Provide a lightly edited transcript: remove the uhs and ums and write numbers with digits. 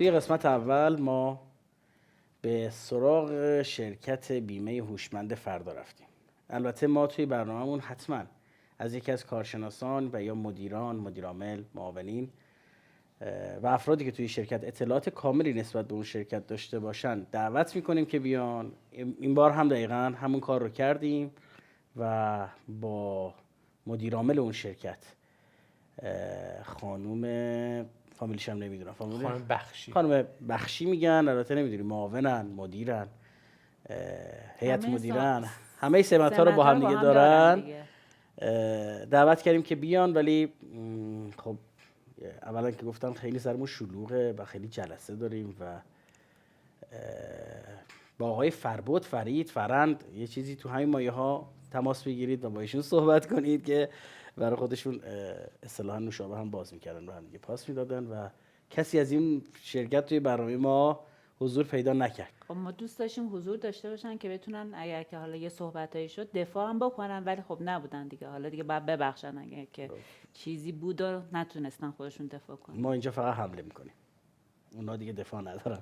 توی قسمت اول ما به سراغ شرکت بیمه هوشمند فردا رفتیم. البته ما توی برنامه‌مون حتما از یکی از کارشناسان و یا مدیران، مدیرعامل، معاونین و افرادی که توی شرکت اطلاعات کاملی نسبت به اون شرکت داشته باشن دعوت میکنیم که بیان. این بار هم دقیقاً همون کار رو کردیم و با مدیرعامل اون شرکت، خانم فامیلش هم نمیدونم، خانم بخشی میگن، البته نمیدونیم معاونن، مدیرن، هیئت مدیرن، همه سمت‌ها رو با هم دیگه دارن. دعوت کردیم که بیان، ولی خب اولا که گفتم خیلی سرمون شلوغه و خیلی جلسه داریم و با آقای فربود، فرید، فرند یه چیزی تو همین مایه ها تماس بگیرید و با ایشون صحبت کنید که برای خودشون اصطلاحاً نوشابه هم باز میکردن و هم دیگه پاس میدادن و کسی از این شرکت توی برنامه ما حضور پیدا نکرد. خب ما دوست داشتیم حضور داشته باشن که بتونن اگر که حالا یه صحبتایی شد دفاع هم بکنن، ولی خب نبودن دیگه. حالا دیگه باید ببخشن اگر که چیزی بود و نتونستن خودشون دفاع کنن. ما اینجا فقط حمله میکنیم، اونا دیگه دفاع ندارن.